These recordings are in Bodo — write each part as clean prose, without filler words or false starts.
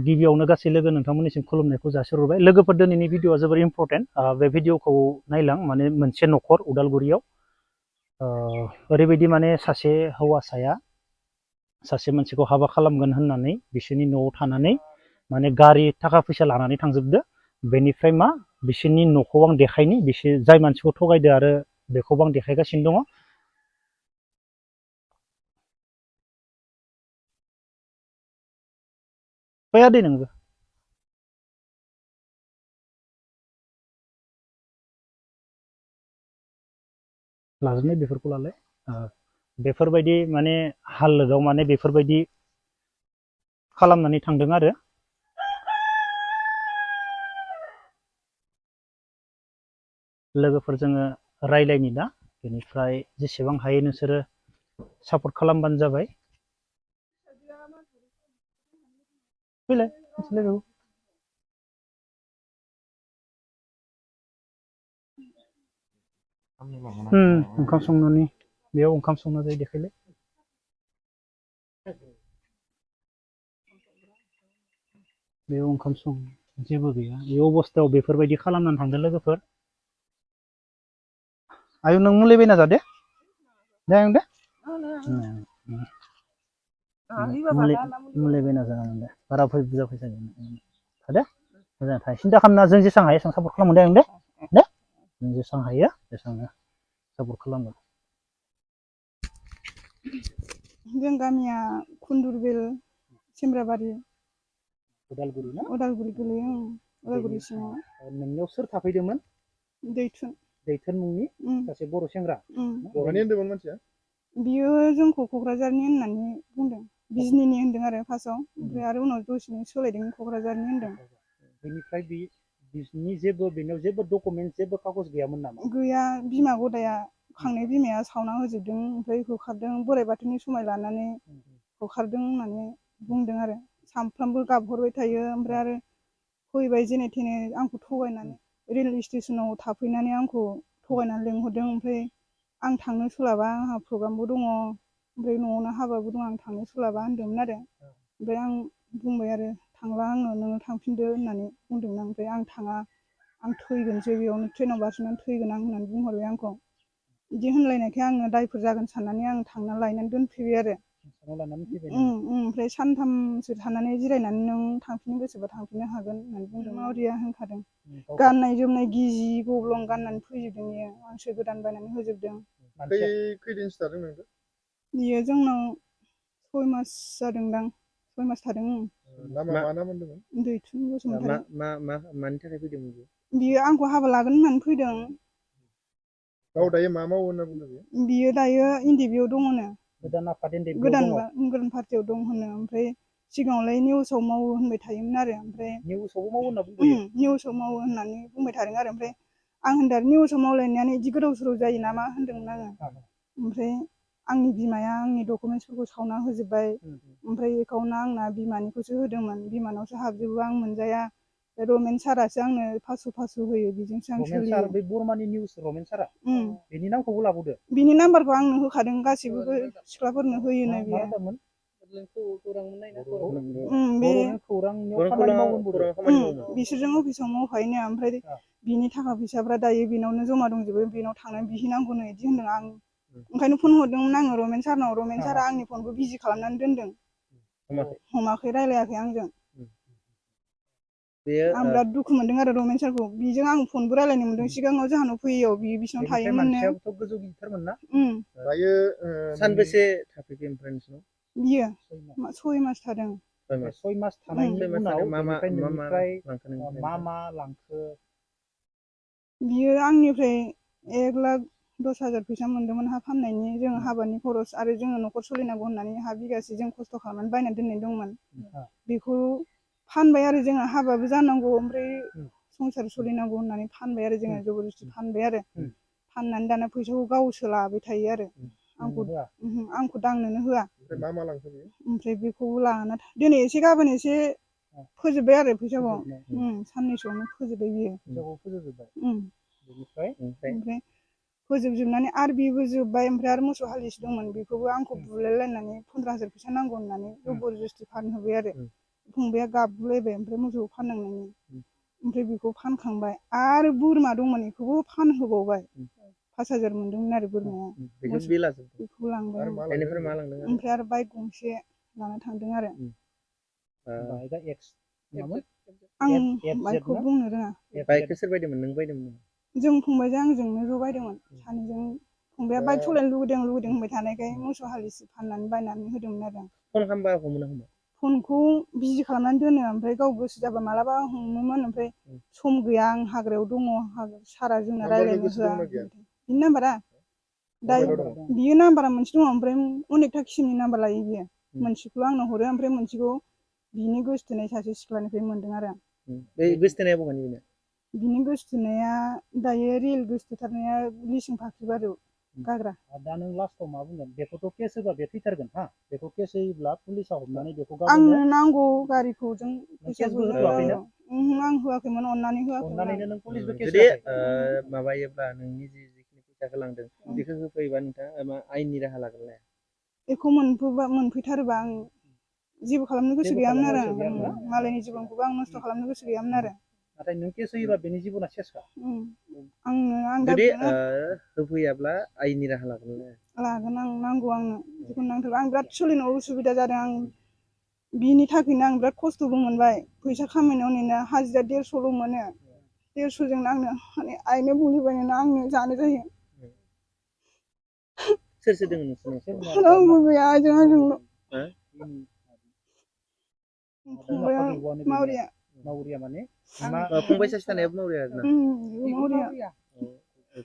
गिबियावनो गासै लोगो नोंथांमोननिसिम खुलुमनायखौ जासिहरबाय। लोगोफोर दिनैनि भिडिअआ जोबोर इम्परटेन्ट। बे भिडिअखौ नायलां माने मोनसे न'खर उदालगुरियाव ओरैबायदि माने सासे हौवासाया सासे मानसिखौ हाबा खालामगोन होननानै बिसोरनि न'आव थानानै माने गारि थाखा फैसा लानानै थांजोबदो। बेनिफ्राय मा बिसोरनि न'खौ आं देखायनि, बिसोर जाय मानसिखौ थगायदो आरो बेखौबो आं देखायगासिनो दङ। फैया दे नोंबो लाजोबनाय बेफोरखौ लालाय। बेफोरबायदि माने हालोदाव माने बेफोरबायदि खालामनानै थांदों आरो लोगोफोर जोङो रायलायनि दा, बेनिफ्राय जेसेबां हायो नोंसोरो सापर्ट खालामबानो जाबाय। फैलाय लोगो ओंखाम संनानै बेयाव ओंखाम संना जायो देखायलाय। बेयाव ओंखाम सं जेबो गैया बे अबस्थायाव बेफोरबायदि खालामनानै थांदों लोगोफोर। आयौ नों मुलि बायना जादे जागोन दे मुलि बायना जानांगोन दे, बारा बुरजा फैसा थादे मोजां था। सिन्था खालामना, जों जेसेबां हायो एसेबां सापर्ट खालामगोन दे दे जों जेसेबां हायो एसेबांनो सापर्ट खालामगोन। जों गामिया खुन्दुरबिल सिमराबारि उदालगुरि ना? उदालगुरि गोलैयो। उदालगुरि सिङाव। नोंनियाव सोर थाफैदोंमोन? दैथुन मुंनि सासे बर' सेंग्रा। बहानि होनदोंमोन मानसिया? बियो जोंखौ क'क्राझारनि होननानै बुंदों, बिजनिनि होनदों आरो फार्स्टआव, ओमफ्राय आरो उनाव दसेनो सोलायदों क'क्राझारनि होनदों। बेनिफ्राय बिनि बेनियाव जेबो डकुमेन्ट जेबो कागज गैयामोन नामा? गैया। बिमा गदाया खांनाय बिमाया सावना होजोबदों, ओमफ्राय होखारदों, बोराइ बाथौनि समाय लानानै होखारदों होननानै बुंदों आरो। सानफ्रामबो गाबहरबाय थायो, ओमफ्राय आरो फैबाय जेने थेने आंखौ थगायनानै रेलवे स्टेसनाव थाफैनानै आंखौ थगायनानै लिंहरदों। ओमफ्राय आं थांनो सोलाबा, आंहा प्रग्रामबो दङ, ओमफ्राय न'आवनो हाबाबो दं, आं थांनो सोलाबा होनदोंमोन आरो। ओमफ्राय आं बुंबाय आरो थांला आङो, नोङो थांफिनदो होननानै बुंदोंमोन आं। ओमफ्राय आं थाङा, आं थैगोनसो बेयावनो, ट्रेनाव बारसोमनानै थैगोन आं होननानै बुंहरबाय आंखौ। बिदि होनलायनायखाय आङो दायफोर जागोन साननानै आं थांना लायनानै दोनफैबाय आरो। ओमफ्राय सानथामसो थानानै जिरायनानै नों थांफिननो गोसोबा थांफिननो हागोन होननानै बुंदों। मावरिया होनखादों। गाननाय जोमनाय गिजि गब्लं गाननानै फैजोबदों बियो, आंसो गोदान बायनानै होजोबदों। खैदिनसो थादों नोंजों? बियो जोंनाव 6 मास जादोंदां, 6 मास थादों। मा नाम होनदोंमोन? दैथुन बसुमतारी। मानि थाखाय फैदोंमोन बियो आंखौ हाबा लागोन होननानै फैदों। गाव दायो मा मावो होनना बुंदों बियो दायो एनडिएफबि आव दङनो। गोदान पार्टियाव दं होनो। ओमफ्राय सिगाङावलाय निउसाव मावो होनबाय थायोमोन आरो। ओमफ्राय निउसावबो मावो होनना बुंबाय? निउसाव मावो होननानै बुंबाय थादों आरो। ओमफ्राय आं होनदों निउसाव मावलायनायानो बिदि गोदाव सोराव जायो नामा होनदोंमोन आङो। ओमफ्राय आंनि बिमाया आंनि डकुमेन्टसफोरखौ सावना होजोब्बाय, ओमफ्राय एकाउन्टआ आंना बिमानिखौसो होदोंमोन, बिमानावसो हाबजोबो, आं मोनजाया। रमेन सारासो आंनो 500 होयो, बेजोंसो आं सोलियो। बै बरमानि निउस रमेन सारा, बेनि नामखौबो लाबोदो? बिनि नाम्बारखौ आंनो होखादों, गासिबो सिख्लाफोरनो होयोनो बियो। बिसोरजों अफिसाव मावफायोनो। ओमफ्राय बिनि थाखा फैसाफ्रा दायो बेनावनो जमा दंजोबो, बेनाव थांनानै बिहैनांगौनो बिदि होनदों। आं ओंखायनो फन हरदोंमोन आङो रमेन सारनाव। रमेन सारा आंनि फनखौ बिजि खालामनानै दोनदों, हमाखै, रायलायाखै आंजों। आं बिराद दुखु मोनदों आरो रमेन सारखौ। बेजों आं फनबो रायलायनो मोनदों सिगाङाव, जोंहानाव फैयैयाव बिसिनाव थायोमोन। गोजौ गिदिरथारमोन ना? दायो सानबेसे थाफैखो ओमफ्राय नोंसिनाव? बियो 6 मास थादों। 6 मास थानायनि उनाव नोंनिफ्राय मा मा लांखो? बियो आंनिफ्राय 1,10,000 फैसा मोनदोंमोन हा फाननायनि। जोङो हाबानि खरस आरो जोङो न'खर सोलिनांगौ होननानै हा बिगासे जों खस्थ' खालामनानै बायनानै दोननाय दंमोन, बेखौ फानबाय आरो। जोङो हाबाबो जानांगौ, ओमफ्राय संसार सोलिनांगौ होननानै फानबाय आरो। जोङो जबरदस्ति फानबाय आरो। फाननानै दाना फैसाखौ गावसो लाबाय थायो आरो। आंखौ दांनोनो होआ। मा मा लांखो बियो? ओमफ्राय बेखौबो लाना दिनै एसे गाबोन एसे फोजोबबाय आरो फैसाखौ। साननैसोआवनो फोजोबबाय बियो। ओमफ्राय फोजोबजोबनानै आरो बेबो जोब्बाय। ओमफ्राय आरो मोसौ हालिसे दंमोन, बेखौबो आंखौ बुलाय लायनानै 15,000 फैसा नांगौ होननानै जबरदस्ति फानहोबाय आरो। फंबाया गाबगुलायबाय ओमफ्राय मोसौखौ फाननांनायनि ओमफ्राय बेखौ फानखांबाय आरो बोरमा दंमोन बेखौबो फानहोबावबाय 5,000 मोनदोंमोन आरो बोरमाया बेखौ लांबाय आरो मा बेनिफ्राय मा लांदों? लांदों ओमफ्राय आरो बाइक गंसे लाना थांदों आरो बाइकआ एक्स मामोन आं FZ बाइकखौ ना? बुंनो रोङा बाइकखौ सोर बायदोंमोन नों बायदोंमोन जों फंबायजों आंजोंनो ज' बायदोंमोन सानैजों फंबाया बाइक सालायनो लुगैदों होनबाय थानायखाय मोसौ हालिसे फाननानै बायनानै होदोंमोन आरो आं फन खालामबा हमो ना हमा फनखौ बिजि खालामनानै दोनो ओमफ्राय गाव गोसो जाबा मालाबा हमोमोन ओमफ्राय सम गैया आं हाग्रायाव दङ सारा जोंना नाम्बारल' रायज्लायनो गोसो होआ दंना गैया? बिनि नाम्बारा दायो मबाइलाव दङ? बियो नाम्बारा मोनसे दङ ओमफ्राय अनेकथा किसिमनि नाम्बार लायो बियो मोनसेखौ आंनो हरो ओमफ्राय मोनसेखौ बिनि गोसोथोनाय सासे सिख्लानिफ्राय मोनदों आरो आं बे गोसथोनाया बहानि बेनो बिनि गोसोथोनाया दायो रियेल गोसोथोथारनाया लिसिं फाख्रिबारियाव गाग्रा दा नों लास्टआव मा बुंगोन बेखौथ' केस होबा बे थैथारगोन हा बेखौ केस होयोब्ला पुलिसा हमनानै बेखौ आंनो गाबोननो नांगौ गारिखौ जों केसबो फैसाखौ होथ'वाखैना? आं होआखैमोन अननानै होआखैमोन अननानैनो नों पुलिसबो केस जुदि होआखै माबायोब्ला नोंनि जिखिनि फैसाखौ लांदों बेखौ होफैयोबा नोंथाङा आयेननि राहा लागोन लाया बेखौ मोनफैथारोबा आं जेबो खालामनो गोसो जेबो गैयामोन खालामनो आरो गोसो गैयामोन ना? मालायनि जिबनखौबो आं नस्थ' खालामनो गोसो गैयामोन आरो नाथाय नों केस होयोबा बेनि जिबना सेसखा आं दा जुदि होफैयाब्ला आयेननि राहा लागोन लाया लागोन आं नांगौ आंनो जिखुनु नांथारगौ आं बिराद सोलिनो उसुबिदा जादों आं बिनि थाखायनो आं बिराद खस्थ'बो मोनबाय फैसा खामायनायाव नेनो हाजिरा 150ल' मोनो 150जोंनो आंनो माने आइनो मुलि बायनोनो आंनो जानो जायो सोर सोर दङ नोंसोर रावबो गैया आइजों आंजोंल' बिमा फंबाया बिफा गैबावानो मावरिया मावरिया माने फंबाय सासे थानायाबो मावरिया आरोना मावरिया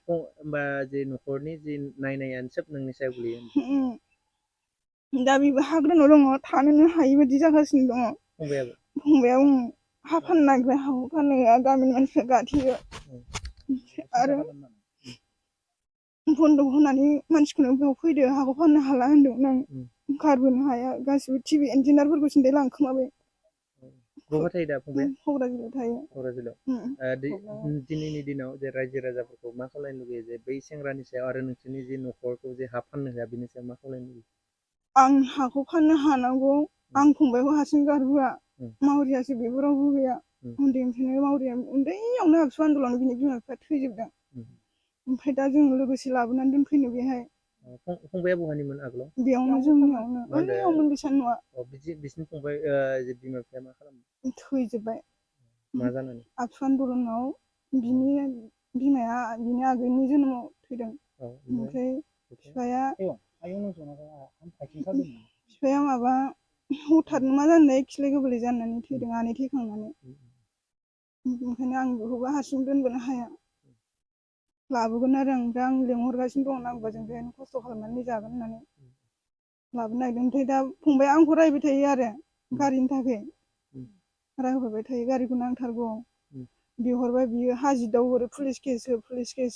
होमबा जे न'खरनि जि नायनायानो सोब नोंनि सायाव गोलैयो दा बेबो हाग्रानाव दङ थानोनो हायि बायदि जागासिनो दङ फंबायाबो फंबाया हा फाननो नागिरबाय हाखौ फाननो होआ गामिनि मानसिफ्रा गाथेयो आरो बन्दक होनानै मानसिखौनो बेयाव फैदो हाखौ फाननो हाला होनदोंमोन आं गारबोनो हाया गासिबो टिभि इन्जिनियारफोरखौ सिन्थाय लांखोमाबाय बहा थायो दा फंबाया क'क्राझाराव थायो क'क्राझाराव दिनैनि दिनाव जे रायजो राजाफोरखौ मा खालामनो लुगैयो जे बै सेंग्रानि सायाव आरो नोंसोरनि जे न'खरखौ जे हा फाननो होआ बिनि सायाव मा खालामनो लुगैयो आं हाखौ फाननो हानांगौ आं फंबायखौ हारसिं गारबोआ मावरियासो बेबो रावबो गैया उन्दैनिफ्रायनो मावरिया उन्दैयावनो आबसु आन्दोलनाव बिनि बिमा बिफाया थैजोबदों ओमफ्राय दा जों लोगोसे लाबोनानै दोनफैनो बेहाय फंबाया बहानिमोन आगोलाव बेयावनो जोंनियावनो ओरैयावमोन बिसान न'आ बिसिनि फंबाय जे बिमा बिफाया मा खालामो थैजोब्बाय मा जानानै आबसु आन्दलनाव बिनि बिमाया बिनि आगैनि जोनोमाव थैदों ओमफ्राय बिफाया माबा हथारनो मा जानाय खिलाय गोबालाय जानानै थैदों आनै थैखांनानै ओंखायनो आं बेखौबो हारसिं दोनबोनो हाया लाबोगोन आरो आं लेंहरगासिनो दं नांगौबा जों बेहायनो खस्थ' खालामनानै जागोन होननानै लाबोनो नागिरदों ओमफ्राय दा फंबाया आंखौ रायबाय थायो आरो गारिनि थाखाय रायहरबाय थायो गारिखौ नांथारगौ बिहरबा बियो हाजिदाव हरो पुलिस केस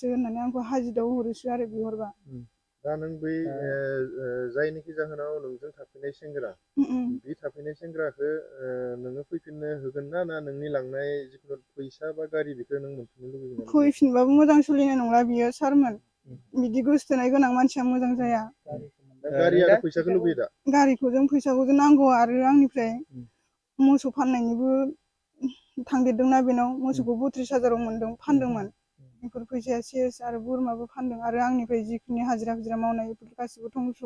होननानै आंखौ हाजिदाव हरोसो आरो बिहरबा दा नों बै जायनिखि जाहोनाव नोंजों थाफैनाय सेंग्रा बे थाफैनाय सेंग्राखौ नोङो फैफिननो होगोन ना नोंनि लांनाय जिखुनु फैसा बा गारि बेखौ नों मोनफिननो लुबैगोन फैफिनबाबो मोजां सोलिनाय नंला बियो सारमोन बिदि गोसोथोनाय गोनां मानसिया मोजां जाया गारि आरो फैसाखौ लुबैयो दा गारिखौ जों फैसाखौ जों नांगौ आरो आंनिफ्राय मोसौ फाननायनिबो थांदेरदोंना बेनाव मोसौखौ 32,000 मोनदों फानदोंमोन बेफोर फैसाया सेस आरो बोरमाबो फानदों आरो आंनिफ्राय जिखिनि हाजिरा मावनाय बेफोर गासिबो धंस'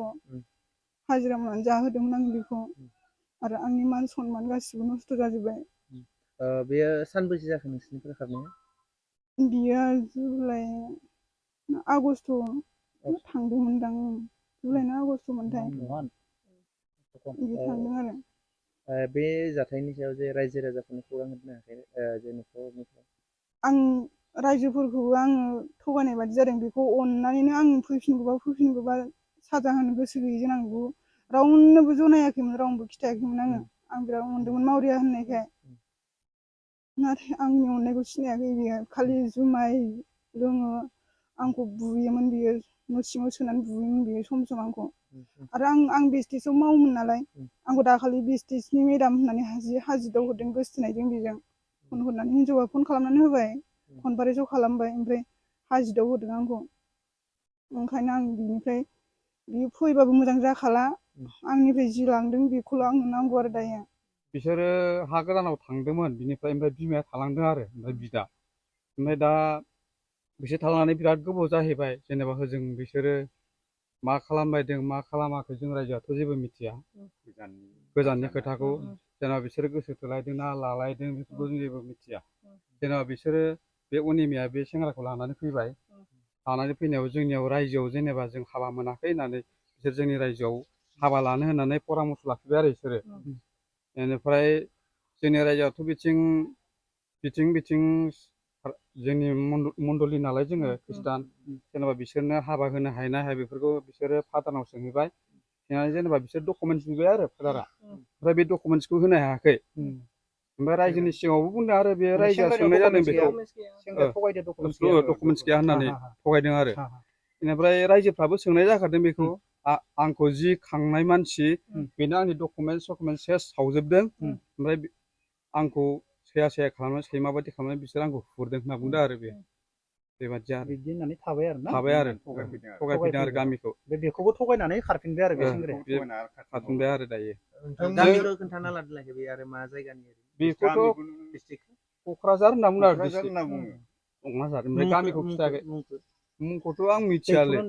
हाजिरा मावनानै जाहोदोंमोन आं बेखौ आरो आंनि मान सनमान गासिबो नस्थ' जाजोब्बाय बेयो सानबैसे जाखो नोंसिनिफ्राय खारनाया बियो जुलाइ आगस्ट' थांदोंमोनदां जुलाइ ना आगस्ट' मोनथाय बिदि थांदों आरो बे जाथायनि सायाव जे रायजो राजाफोरनो खौरां होनो हायाखै जे न'खरनिफ्राय आं रायजोफोरखौबो आङो थगायनाय बादि जादों बेखौ अननानैनो आं फैफिनगौबा साजा होनो गोसो गैयिजों आं बेखौ रावनोबो जनायाखैमोन रावनोबो खिथायाखैमोन आं बिराद अनदोंमोन मावरिया होननायखाय नाथाय आंनि अननायखौ सिनायाखै बियो खालि जुमाय लोङो आंखौ बुयोमोन बियो न' सिङाव सोनानै बुयोमोन बियो सम सम आंखौ आरो आं बेस्टिसआव मावोमोन नालाय आंखौ दाखालि बेस्टिसनि मेदाम होननानै हाजिराव हरदों गोसथोनायजों बेजों फन हरनानै हिनजावा फन खालामनानै होबाय खनबारेसो खालामबाय ओमफ्राय हाजिराव होदों आंखौ ओंखायनो आं बिनिफ्राय बियो फैबाबो मोजां जाखाला आंनिफ्राय जि लांदों बेखौल' आंनो नांगौ आरो दायो बिसोरो हा गोदानाव थांदोंमोन बिनिफ्राय ओमफ्राय बिमाया थालांदों आरो ओमफ्राय बिदा ओमफ्राय दा बिसोर थालांनानै बिराद गोबाव जाहैबाय जेनेबा होजों बिसोरो मा खालामबायदों मा खालामाखै जों रायजोआथ' जेबो मिथिया गोजाननि खोथाखौ जेनेबा बिसोरो गोसो थोलायदों ना लालायदों बेफोरखौ जों जेबो मिथिया जेनेबा बिसोरो बे अनिमाया बे सेंग्राखौ लानानै फैबाय लानानै फैनायाव जोंनियाव रायजोआव जेनेबा जों हाबा मोनाखै होननानै बिसोर जोंनि रायजोआव हाबा लानो होननानै परामर्स लाफैबाय आरो बिसोरो बेनिफ्राय जोंनि रायजोआथ' बिथिं जोंनि मण्डलि नालाय जोङो खृष्टान जेनेबा बिसोरनो हाबा होनो हायो ना हाया बेफोरखौ बिसोरो फादारनाव सोंहैबाय सोंनानै जेनेबा बिसोर डकुमेन्टस बिबाय आरो फादारा ओमफ्राय बे डकुमेन्टसखौ होनो हायाखै ओमफ्राय रायजोनि सिगाङावबो बुंदों आरो बे रायजोआ सोंनाय जादों बेखौ डकुमेन्टस गैया होननानै थगायदों आरो बेनिफ्राय रायजोफ्राबो सोंनाय जाखादों बेखौ आंखौ जि खांनाय मानसि बेनो आंनि डकुमेन्टस सेस सावजोबदों ओमफ्राय आंखौ सैया खालामनानै सैमा बायदि खालामनानै बिसोर आंखौ हुरदों होनना बुंदों आरो बेबादि आरो बिदि होननानै थाबाय आरो थगायफैदों आरो गामिखौ बेखौबो थगायनानै खारफिनबाय आरो बे सेंग्राया खारफिनबाय आरो दायो गामिखौ खोन्थाना लादोलाय बे आरो मा जायगानि बेखौथ' क'क्राझार होनना बुङो आरो क'क्राझार ओमफ्राय गामिखौ खिथायाखै मुंखौथ' आं मिथियालै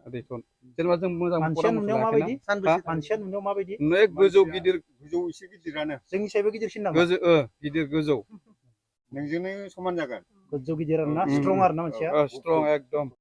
दैथुन जेनेबा जों मोजां मानसिया नुनायाव माबायदि गोजौ एसे गिदिरानो जोंनि सायबो गिदिरसिन नामा गिदिर गोजौ नोंजोंनो समान जागोन गोजौ गिदिर आरोना स्ट्रं आरोना मानसिया स्ट्रं एकदम